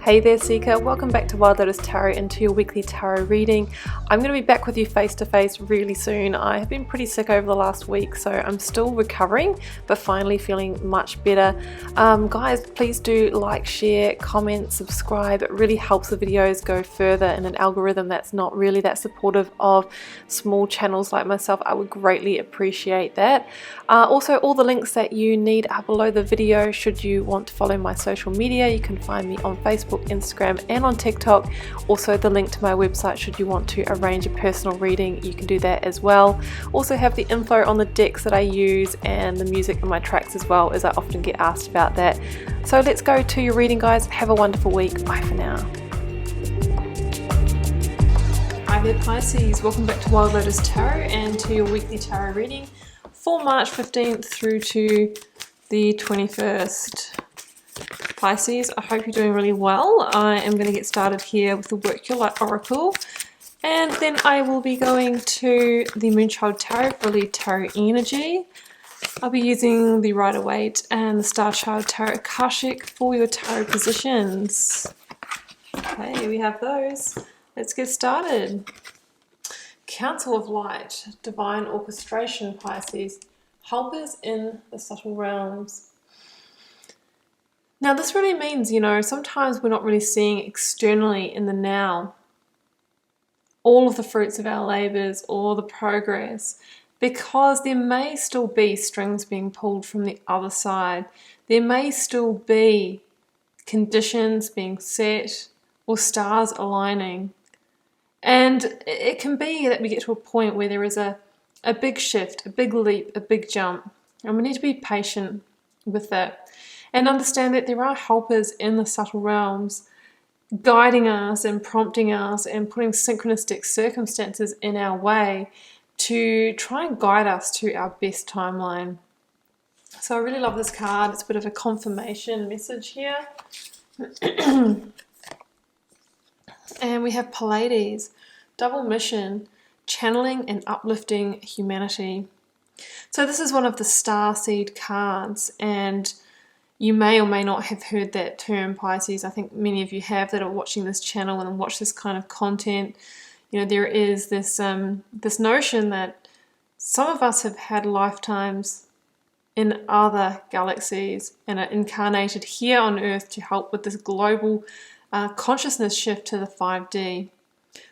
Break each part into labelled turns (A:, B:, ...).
A: Hey there Seeker, welcome back to Wild Lotus Tarot and to your weekly tarot reading. I'm going to be back with you face to face really soon. I have been pretty sick over the last week, so I'm still recovering but finally feeling much better. Guys, please do like, share, comment, subscribe. It really helps the videos go further in an algorithm that's not really that supportive of small channels like myself. I would greatly appreciate that. Also, all the links that you need are below the video should you want to follow my social media. You can find me on Facebook, Instagram and on TikTok. Also the link to my website should you want to arrange a personal reading, you can do that as well. Also have the info on the decks that I use and the music in my tracks as well, as I often get asked about that. So let's go to your reading, guys. Have a wonderful week. Bye for now. Hi there Pisces, welcome back to Wild Lotus Tarot and to your weekly tarot reading for March 15th through to the 21st. Pisces, I hope you're doing really well. I am going to get started here with the Work Your Light Oracle, and then I will be going to the Moonchild Tarot for lead tarot energy. I'll be using the Rider-Waite and the Star Child Tarot Akashic for your tarot positions. Okay, we have those. Let's get started. Council of Light, Divine Orchestration, Pisces. Helpers in the subtle realms. Now this really means, sometimes we're not really seeing externally in the now all of the fruits of our labours or the progress, because there may still be strings being pulled from the other side. There may still be conditions being set or stars aligning. And it can be that we get to a point where there is a big shift, a big leap, a big jump. And we need to be patient with that. And understand that there are helpers in the subtle realms guiding us and prompting us and putting synchronistic circumstances in our way to try and guide us to our best timeline. So I really love this card. It's a bit of a confirmation message here. And we have Pleiades, double mission, channeling and uplifting humanity. So this is one of the starseed cards, and you may or may not have heard that term, Pisces. I think many of you have that are watching this channel and watch this kind of content. There is this this notion that some of us have had lifetimes in other galaxies and are incarnated here on Earth to help with this global consciousness shift to the 5D.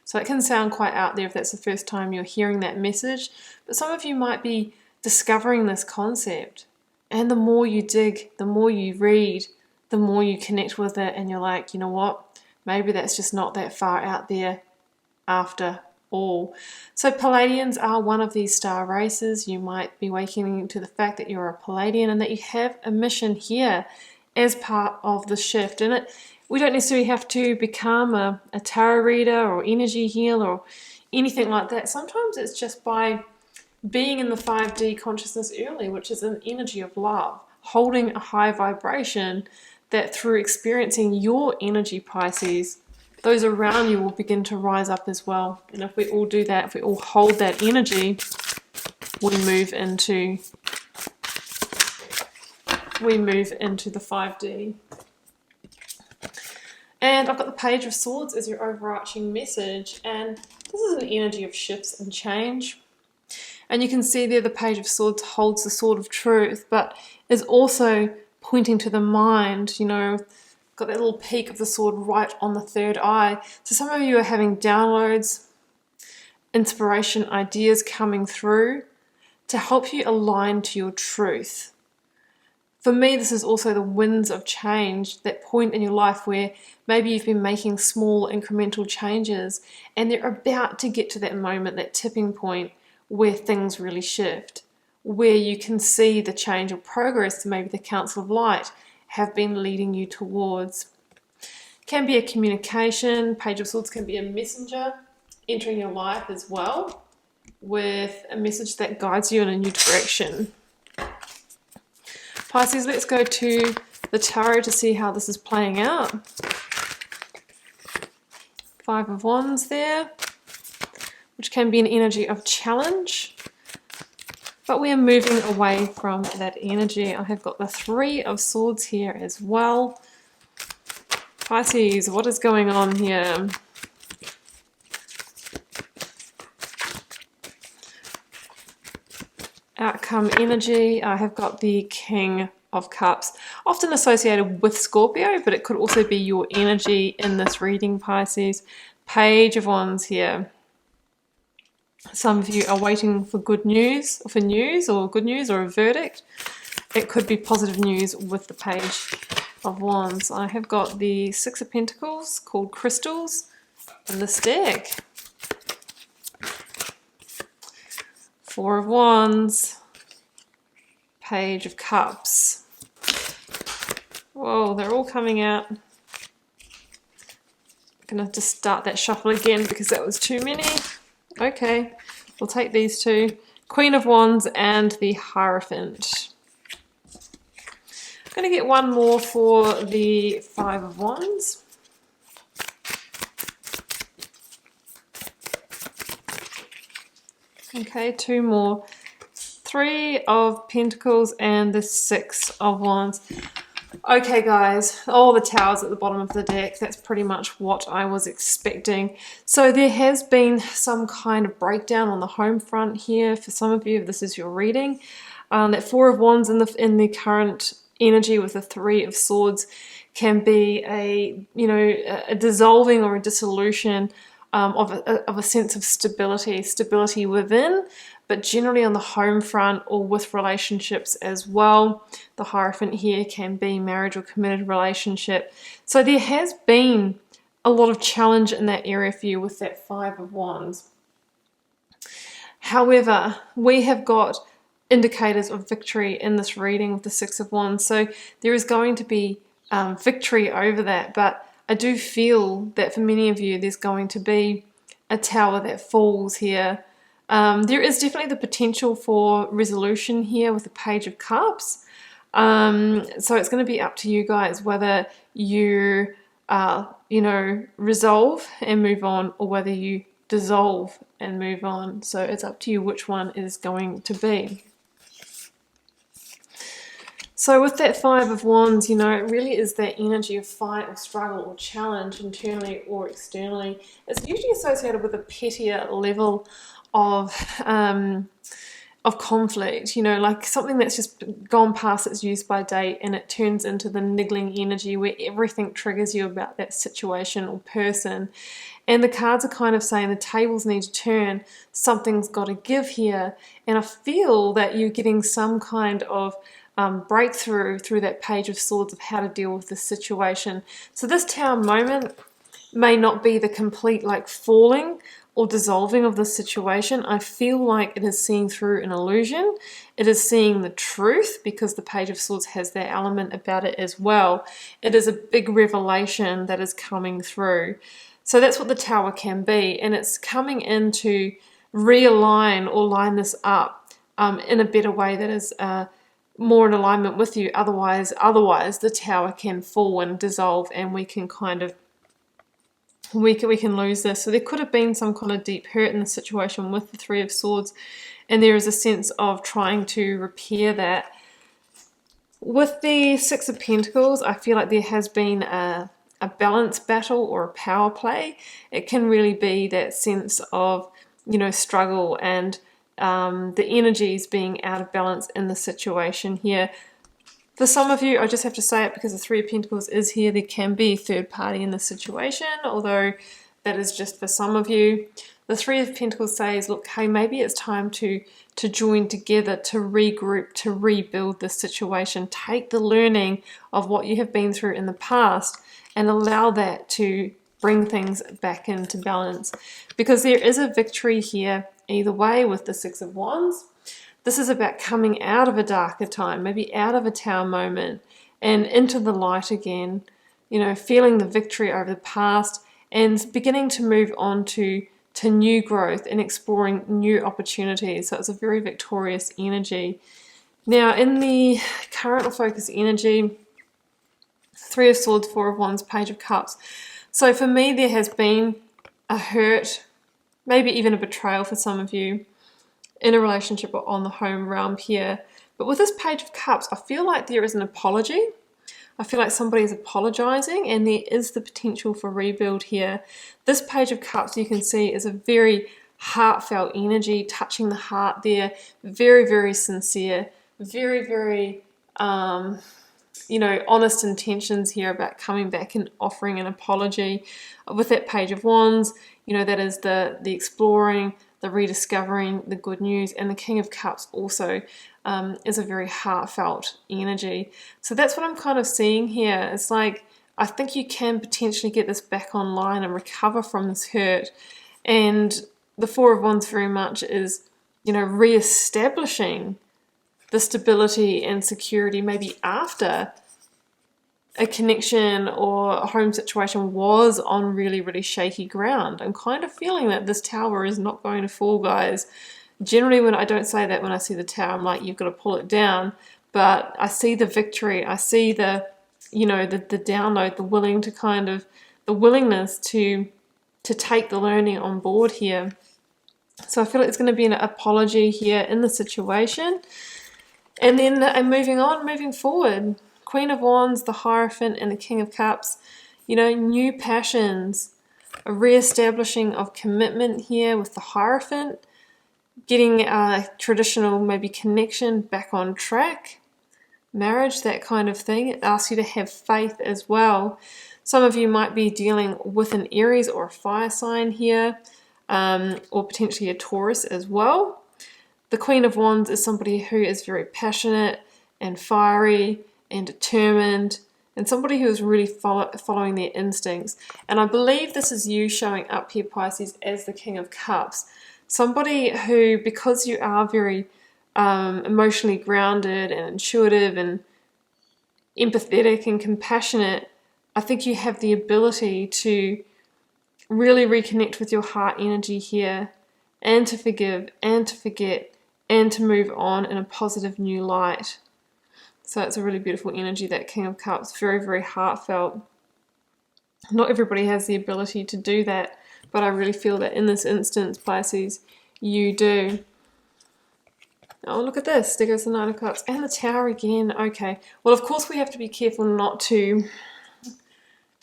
A: So it can sound quite out there if that's the first time you're hearing that message, but some of you might be discovering this concept. And the more you dig, the more you read, the more you connect with it, and you're like, you know what, maybe that's just not that far out there after all. So Palladians are one of these star races. You might be waking to the fact that you're a Palladian and that you have a mission here as part of the shift. And we don't necessarily have to become a tarot reader or energy healer or anything like that. Sometimes it's just by being in the 5D consciousness early, which is an energy of love, holding a high vibration that through experiencing your energy, Pisces, those around you will begin to rise up as well. And if we all do that, if we all hold that energy, we move into the 5D. And I've got the Page of Swords as your overarching message, and this is an energy of shifts and change. And you can see there the Page of Swords holds the sword of truth, but is also pointing to the mind. Got that little peak of the sword right on the third eye. So some of you are having downloads, inspiration, ideas coming through to help you align to your truth. For me, this is also the winds of change, that point in your life where maybe you've been making small incremental changes and they're about to get to that moment, that tipping point, where things really shift, where you can see the change or progress maybe the Council of Light have been leading you towards. Can be a communication. Page of Swords can be a messenger entering your life as well, with a message that guides you in a new direction. Pisces, let's go to the tarot to see how this is playing out. Five of Wands there, which can be an energy of challenge, but we are moving away from that energy. I have got the Three of Swords here as well. Pisces, what is going on here? Outcome energy, I have got the King of Cups, often associated with Scorpio, but it could also be your energy in this reading, Pisces. Page of Wands here. Some of you are waiting for good news, or good news or a verdict. It could be positive news with the Page of Wands. I have got the Six of Pentacles called Crystals in this deck. Four of Wands, Page of Cups. Whoa, they're all coming out. I'm gonna just start that shuffle again because that was too many. Okay, we'll take these two. Queen of Wands and the Hierophant. I'm gonna get one more for the Five of Wands. Okay, two more. Three of Pentacles and the Six of Wands. Okay guys, all the towers at the bottom of the deck, that's pretty much what I was expecting. So there has been some kind of breakdown on the home front here for some of you, if this is your reading. That Four of Wands in the current energy with the Three of Swords can be a dissolving or a dissolution of a sense of stability within, but generally on the home front or with relationships as well. The Hierophant here can be marriage or committed relationship. So there has been a lot of challenge in that area for you with that Five of Wands. However, we have got indicators of victory in this reading with the Six of Wands. So there is going to be victory over that, but I do feel that for many of you there's going to be a tower that falls here. There is definitely the potential for resolution here with the Page of Cups. So it's going to be up to you guys whether you resolve and move on, or whether you dissolve and move on. So it's up to you which one it is going to be. So with that Five of Wands, it really is that energy of fight or struggle or challenge internally or externally. It's usually associated with a pettier level of conflict, like something that's just gone past its use by date, and it turns into the niggling energy where everything triggers you about that situation or person. And the cards are kind of saying the tables need to turn, something's got to give here. And I feel that you're getting some kind of breakthrough through that Page of Swords of how to deal with this situation. So this Tower moment may not be the complete falling or dissolving of the situation. I feel like it is seeing through an illusion. It is seeing the truth, because the Page of Swords has that element about it as well. It is a big revelation that is coming through. So that's what the Tower can be, and it's coming in to realign or line this up in a better way that is more in alignment with you. Otherwise the Tower can fall and dissolve, and we can we can lose this. So there could have been some kind of deep hurt in the situation with the Three of Swords, and there is a sense of trying to repair that. With the Six of Pentacles, I feel like there has been a balance battle or a power play. It can really be that sense of struggle and the energies being out of balance in the situation here. For some of you, I just have to say it because the Three of Pentacles is here, there can be a third party in the situation, although that is just for some of you. The Three of Pentacles says, look, hey, maybe it's time to join together, to regroup, to rebuild this situation. Take the learning of what you have been through in the past and allow that to bring things back into balance. Because there is a victory here either way with the Six of Wands. This is about coming out of a darker time, maybe out of a Tower moment and into the light again, feeling the victory over the past and beginning to move on to new growth and exploring new opportunities. So it's a very victorious energy. Now in the current or focus energy, Three of Swords, Four of Wands, Page of Cups. So for me, there has been a hurt, maybe even a betrayal for some of you, in a relationship or on the home realm here. But with this Page of Cups, I feel like there is an apology. I feel like somebody is apologizing, and there is the potential for rebuild here. This Page of Cups, you can see, is a very heartfelt energy, touching the heart there. Very, very sincere. Very, very, you know, honest intentions here about coming back and offering an apology. With that Page of Wands, you know, that is the exploring, the rediscovering, the good news, and the King of Cups also is a very heartfelt energy. So that's what I'm kind of seeing here. It's like, I think you can potentially get this back online and recover from this hurt. And the Four of Wands very much is, you know, re-establishing the stability and security maybe after a connection or a home situation was on really, really shaky ground. I'm kind of feeling that this tower is not going to fall, guys. Generally, when I don't say that, when I see the tower, I'm like, you've got to pull it down. But I see the victory. I see the, you know, the download, the willingness to take the learning on board here. So I feel like it's going to be an apology here in the situation. And then moving forward, Queen of Wands, the Hierophant, and the King of Cups, you know, new passions, a re-establishing of commitment here with the Hierophant, getting a traditional maybe connection back on track, marriage, that kind of thing. It asks you to have faith as well. Some of you might be dealing with an Aries or a fire sign here, or potentially a Taurus as well. The Queen of Wands is somebody who is very passionate and fiery and determined, and somebody who is really following their instincts. And I believe this is you showing up here, Pisces, as the King of Cups. Somebody who, because you are very emotionally grounded and intuitive and empathetic and compassionate, I think you have the ability to really reconnect with your heart energy here, and to forgive and to forget and to move on in a positive new light. So it's a really beautiful energy, that King of Cups, very, very heartfelt. Not everybody has the ability to do that, but I really feel that in this instance, Pisces, you do. Oh, look at this. There goes the Nine of Cups. And the Tower again. Okay. Well, of course, we have to be careful not to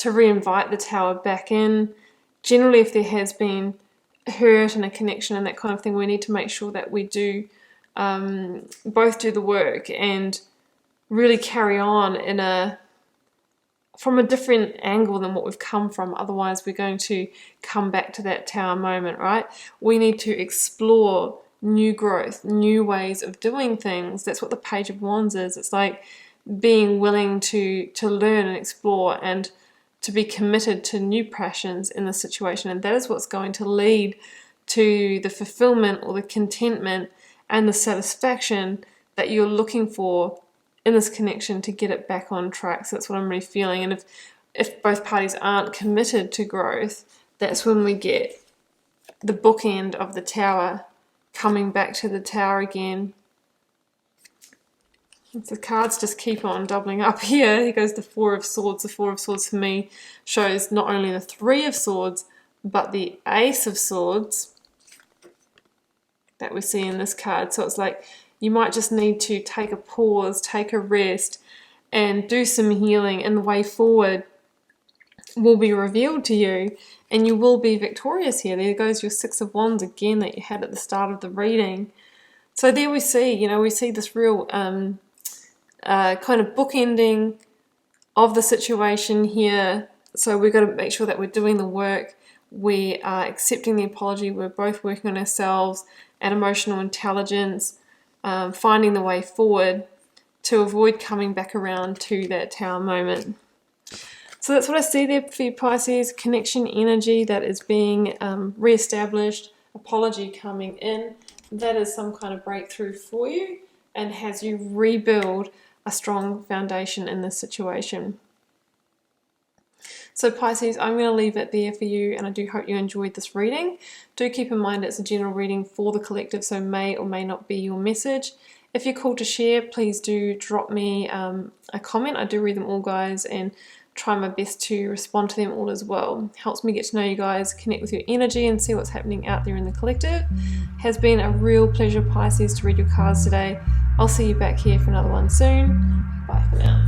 A: re-invite the Tower back in. Generally, if there has been hurt and a connection and that kind of thing, we need to make sure that we do both do the work and really carry on from a different angle than what we've come from. Otherwise, we're going to come back to that Tower moment, right? We need to explore new growth, new ways of doing things. That's what the Page of Wands is. It's like being willing to learn and explore and to be committed to new passions in the situation. And that is what's going to lead to the fulfillment or the contentment and the satisfaction that you're looking for in this connection to get it back on track. So that's what I'm really feeling. And if both parties aren't committed to growth, that's when we get the bookend of the Tower coming back to the Tower again. The cards just keep on doubling up here. Here goes the Four of Swords. The Four of Swords for me shows not only the Three of Swords, but the Ace of Swords that we see in this card. So it's like you might just need to take a pause, take a rest, and do some healing, and the way forward will be revealed to you, and you will be victorious here. There goes your Six of Wands again that you had at the start of the reading. So there we see, we see this real kind of bookending of the situation here. So we've got to make sure that we're doing the work. We are accepting the apology. We're both working on ourselves and emotional intelligence, finding the way forward to avoid coming back around to that Tower moment. So that's what I see there for you, Pisces. Connection energy that is being re-established, apology coming in. That is some kind of breakthrough for you and has you rebuild a strong foundation in this situation. So Pisces, I'm going to leave it there for you, and I do hope you enjoyed this reading. Do keep in mind it's a general reading for the collective, so may or may not be your message. If you're called to share, please do drop me a comment. I do read them all, guys, and try my best to respond to them all as well. Helps me get to know you guys, connect with your energy, and see what's happening out there in the collective. Has been a real pleasure, Pisces, to read your cards today. I'll see you back here for another one soon. Bye for now.